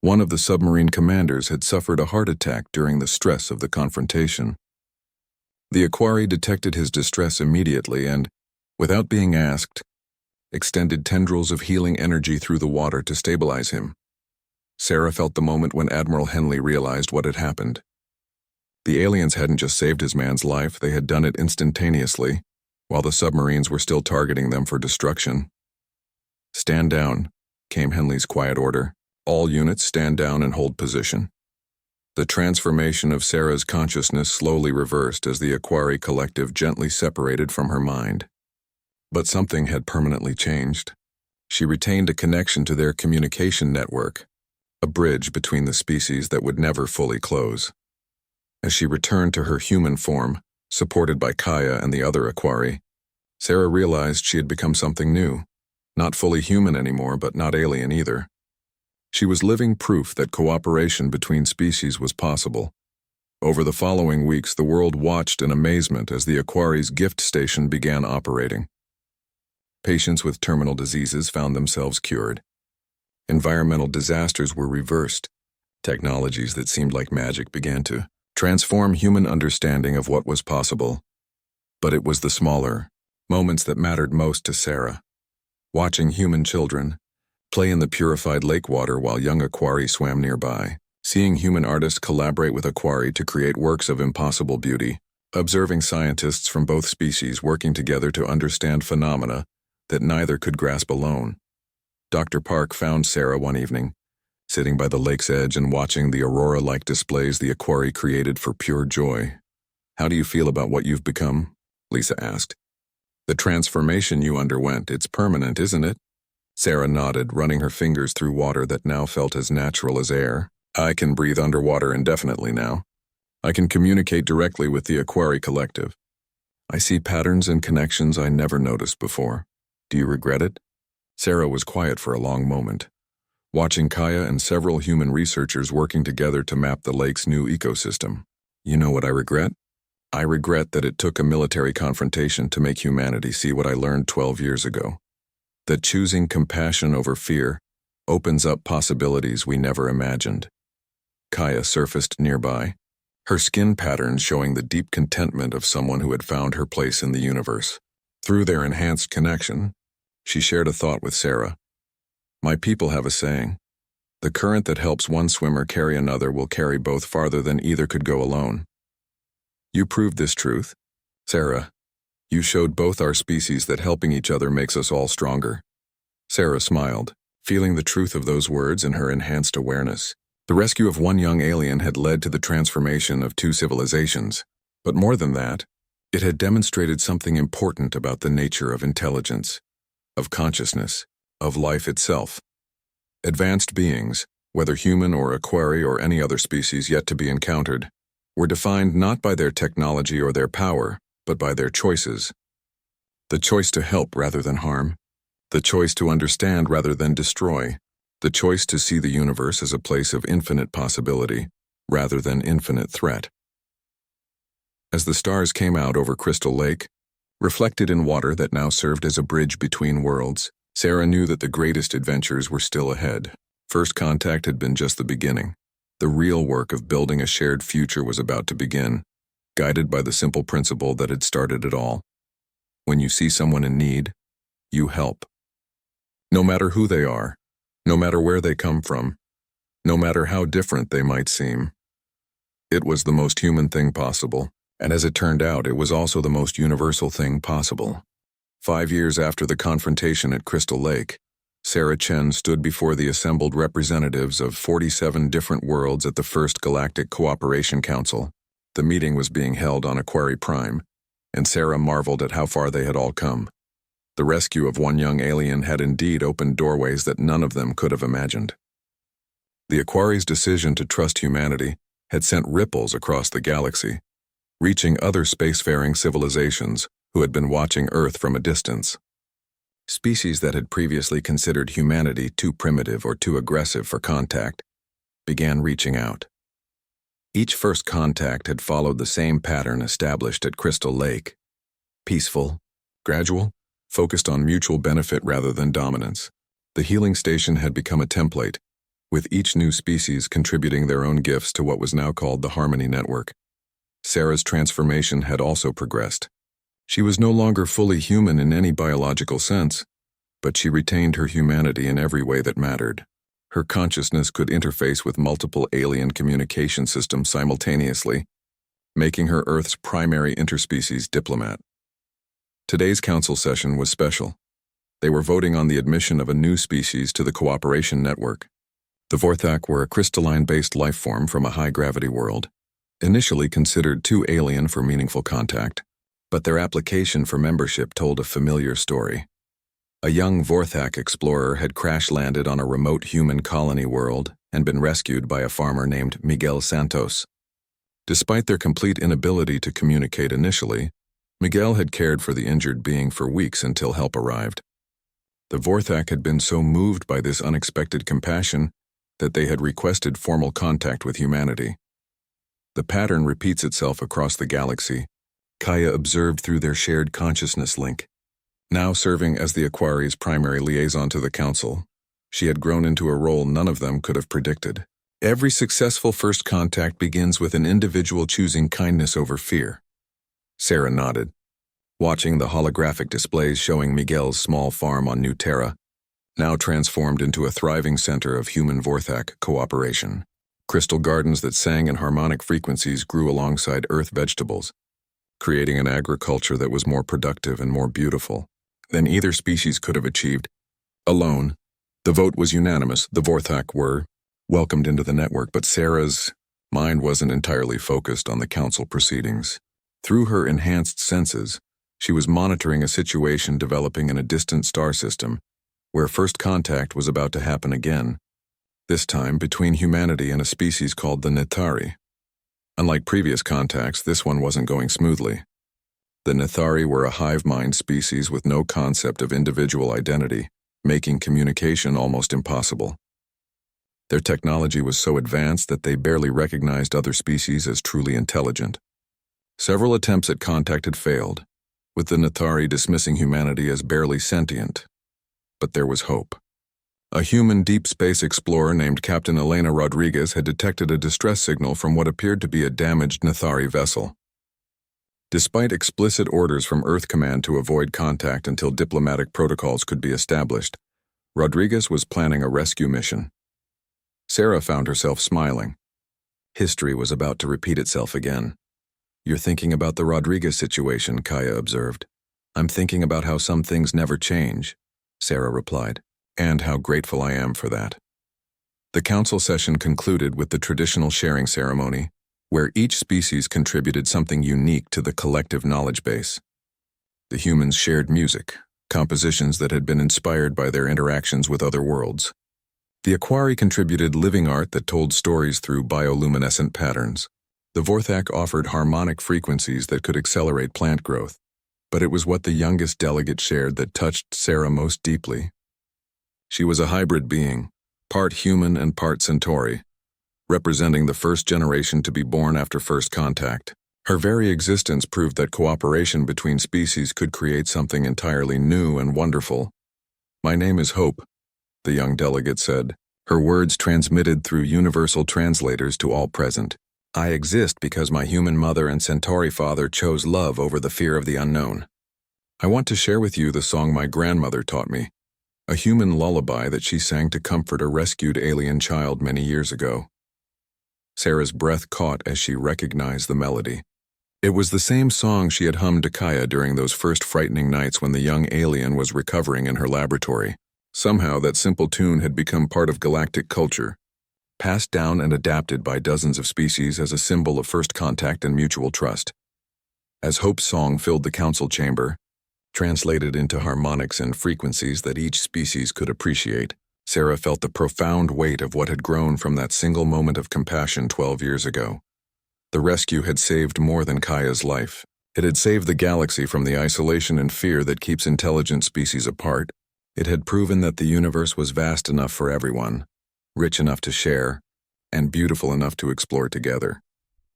One of the submarine commanders had suffered a heart attack during the stress of the confrontation. The HFY detected his distress immediately and, without being asked, extended tendrils of healing energy through the water to stabilize him. Sarah felt the moment when Admiral Henley realized what had happened. The aliens hadn't just saved his man's life, they had done it instantaneously, while the submarines were still targeting them for destruction. Stand down, came Henley's quiet order. All units stand down and hold position. The transformation of Sarah's consciousness slowly reversed as the HFY collective gently separated from her mind. But something had permanently changed. She retained a connection to their communication network, a bridge between the species that would never fully close. As she returned to her human form, supported by Kaya and the other HFY, Sarah realized she had become something new. Not fully human anymore, but not alien either. She was living proof that cooperation between species was possible. Over the following weeks, the world watched in amazement as the HFY's gift station began operating. Patients with terminal diseases found themselves cured. Environmental disasters were reversed. Technologies that seemed like magic began to transform human understanding of what was possible. But it was the smaller moments that mattered most to Sarah. Watching human children play in the purified lake water while young HFY swam nearby, seeing human artists collaborate with HFY to create works of impossible beauty, observing scientists from both species working together to understand phenomena that neither could grasp alone. Dr. Park found Sarah one evening, sitting by the lake's edge and watching the aurora-like displays the HFY created for pure joy. How do you feel about what you've become? Lisa asked. The transformation you underwent, it's permanent, isn't it? Sarah nodded, running her fingers through water that now felt as natural as air. I can breathe underwater indefinitely now. I can communicate directly with the HFY collective. I see patterns and connections I never noticed before. Do you regret it? Sarah was quiet for a long moment, watching Kaya and several human researchers working together to map the lake's new ecosystem. You know what I regret? I regret that it took a military confrontation to make humanity see what I learned 12 years ago. That choosing compassion over fear opens up possibilities we never imagined. Kaya surfaced nearby, her skin patterns showing the deep contentment of someone who had found her place in the universe. Through their enhanced connection, she shared a thought with Sarah. My people have a saying. The current that helps one swimmer carry another will carry both farther than either could go alone. You proved this truth. Sarah, you showed both our species that helping each other makes us all stronger. Sarah smiled, feeling the truth of those words in her enhanced awareness. The rescue of one young alien had led to the transformation of two civilizations. But more than that, it had demonstrated something important about the nature of intelligence, of consciousness, of life itself. Advanced beings, whether human or Aquari or any other species yet to be encountered, were defined not by their technology or their power, but by their choices. The choice to help rather than harm, the choice to understand rather than destroy, the choice to see the universe as a place of infinite possibility rather than infinite threat. As the stars came out over Crystal Lake, reflected in water that now served as a bridge between worlds, Sarah knew that the greatest adventures were still ahead. First contact had been just the beginning. The real work of building a shared future was about to begin, guided by the simple principle that had started it all. When you see someone in need, you help. No matter who they are, no matter where they come from, no matter how different they might seem. It was the most human thing possible, and as it turned out, it was also the most universal thing possible. 5 years after the confrontation at Crystal Lake, Sarah Chen stood before the assembled representatives of 47 different worlds at the First Galactic Cooperation Council. The meeting was being held on Aquari Prime, and Sarah marveled at how far they had all come. The rescue of one young alien had indeed opened doorways that none of them could have imagined. The Aquari's decision to trust humanity had sent ripples across the galaxy, reaching other spacefaring civilizations who had been watching Earth from a distance. Species that had previously considered humanity too primitive or too aggressive for contact began reaching out. Each first contact had followed the same pattern established at Crystal Lake: peaceful, gradual, focused on mutual benefit rather than dominance. The healing station had become a template, with each new species contributing their own gifts to what was now called the Harmony Network. Sarah's transformation had also progressed. She was no longer fully human in any biological sense, but she retained her humanity in every way that mattered. Her consciousness could interface with multiple alien communication systems simultaneously, making her Earth's primary interspecies diplomat. Today's council session was special. They were voting on the admission of a new species to the cooperation network. The Vorthak were a crystalline-based life form from a high-gravity world, initially considered too alien for meaningful contact, but their application for membership told a familiar story. A young Vorthak explorer had crash-landed on a remote human colony world and been rescued by a farmer named Miguel Santos. Despite their complete inability to communicate initially, Miguel had cared for the injured being for weeks until help arrived. The Vorthak had been so moved by this unexpected compassion that they had requested formal contact with humanity. The pattern repeats itself across the galaxy, Kaya observed through their shared consciousness link. Now serving as the Aquari's primary liaison to the Council, she had grown into a role none of them could have predicted. Every successful first contact begins with an individual choosing kindness over fear. Sarah nodded, watching the holographic displays showing Miguel's small farm on New Terra, now transformed into a thriving center of human Vorthak cooperation. Crystal gardens that sang in harmonic frequencies grew alongside Earth vegetables, creating an agriculture that was more productive and more beautiful than either species could have achieved alone. The vote was unanimous. The Vorthak were welcomed into the network, but Sarah's mind wasn't entirely focused on the council proceedings. Through her enhanced senses, she was monitoring a situation developing in a distant star system where first contact was about to happen again, this time between humanity and a species called the Nethari. Unlike previous contacts, this one wasn't going smoothly. The Nethari were a hive-mind species with no concept of individual identity, making communication almost impossible. Their technology was so advanced that they barely recognized other species as truly intelligent. Several attempts at contact had failed, with the Nethari dismissing humanity as barely sentient. But there was hope. A human deep space explorer named Captain Elena Rodriguez had detected a distress signal from what appeared to be a damaged Nathari vessel. Despite explicit orders from Earth Command to avoid contact until diplomatic protocols could be established, Rodriguez was planning a rescue mission. Sarah found herself smiling. History was about to repeat itself again. "You're thinking about the Rodriguez situation," Kaya observed. "I'm thinking about how some things never change," Sarah replied, "and how grateful I am for that." The council session concluded with the traditional sharing ceremony, where each species contributed something unique to the collective knowledge base. The humans shared music, compositions that had been inspired by their interactions with other worlds. The Aquari contributed living art that told stories through bioluminescent patterns. The Vorthak offered harmonic frequencies that could accelerate plant growth. But it was what the youngest delegate shared that touched Sarah most deeply. She was a hybrid being, part human and part Centauri, representing the first generation to be born after first contact. Her very existence proved that cooperation between species could create something entirely new and wonderful. "My name is Hope," the young delegate said, her words transmitted through universal translators to all present. "I exist because my human mother and Centauri father chose love over the fear of the unknown. I want to share with you the song my grandmother taught me, a human lullaby that she sang to comfort a rescued alien child many years ago." Sarah's breath caught as she recognized the melody. It was the same song she had hummed to Kaya during those first frightening nights when the young alien was recovering in her laboratory. Somehow that simple tune had become part of galactic culture, passed down and adapted by dozens of species as a symbol of first contact and mutual trust. As Hope's song filled the council chamber, translated into harmonics and frequencies that each species could appreciate, Sarah felt the profound weight of what had grown from that single moment of compassion 12 years ago. The rescue had saved more than Kaya's life. It had saved the galaxy from the isolation and fear that keeps intelligent species apart. It had proven that the universe was vast enough for everyone, rich enough to share, and beautiful enough to explore together.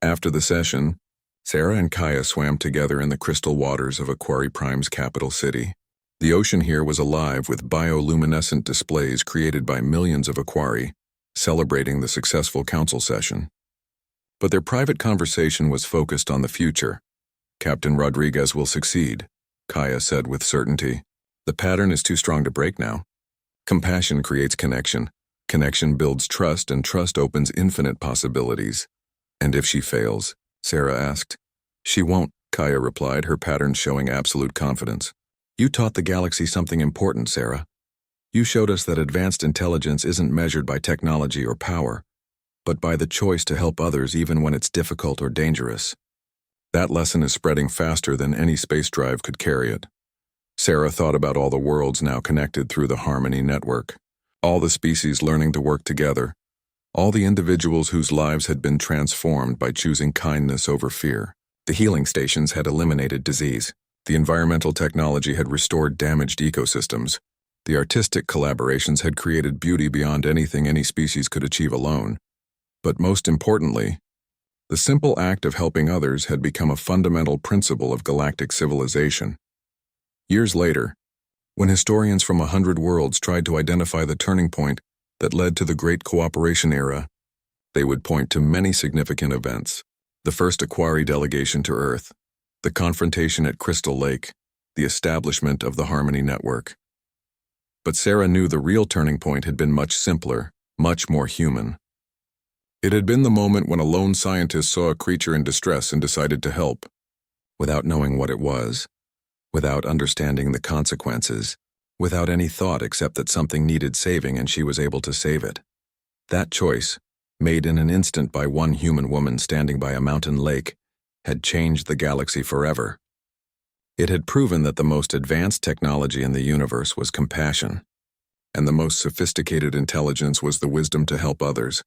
After the session, Sarah and Kaya swam together in the crystal waters of Aquari Prime's capital city. The ocean here was alive with bioluminescent displays created by millions of Aquari, celebrating the successful council session. But their private conversation was focused on the future. "Captain Rodriguez will succeed," Kaya said with certainty. "The pattern is too strong to break now. Compassion creates connection. Connection builds trust, and trust opens infinite possibilities." "And if she fails?" Sarah asked. "She won't," Kaya replied, her pattern showing absolute confidence. "You taught the galaxy something important, Sarah. You showed us that advanced intelligence isn't measured by technology or power, but by the choice to help others even when it's difficult or dangerous. That lesson is spreading faster than any space drive could carry it." Sarah thought about all the worlds now connected through the Harmony Network, all the species learning to work together, all the individuals whose lives had been transformed by choosing kindness over fear. The healing stations had eliminated disease. The environmental technology had restored damaged ecosystems. The artistic collaborations had created beauty beyond anything any species could achieve alone. But most importantly, the simple act of helping others had become a fundamental principle of galactic civilization. Years later, when historians from 100 worlds tried to identify the turning point that led to the Great Cooperation Era, they would point to many significant events: the first Aquari delegation to Earth, the confrontation at Crystal Lake, the establishment of the Harmony Network. But Sarah knew the real turning point had been much simpler, much more human. It had been the moment when a lone scientist saw a creature in distress and decided to help, without knowing what it was, without understanding the consequences, without any thought except that something needed saving and she was able to save it. That choice, made in an instant by one human woman standing by a mountain lake, had changed the galaxy forever. It had proven that the most advanced technology in the universe was compassion, and the most sophisticated intelligence was the wisdom to help others.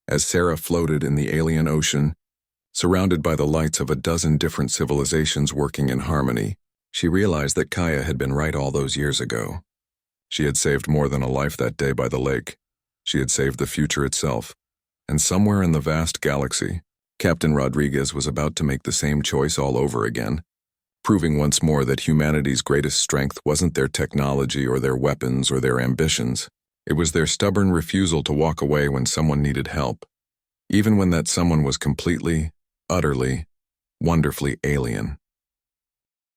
As Sarah floated in the alien ocean, surrounded by the lights of a dozen different civilizations working in harmony, she realized that Kaya had been right all those years ago. She had saved more than a life that day by the lake. She had saved the future itself. And somewhere in the vast galaxy, Captain Rodriguez was about to make the same choice all over again, proving once more that humanity's greatest strength wasn't their technology or their weapons or their ambitions, It was their stubborn refusal to walk away when someone needed help, even when that someone was completely, utterly, wonderfully alien.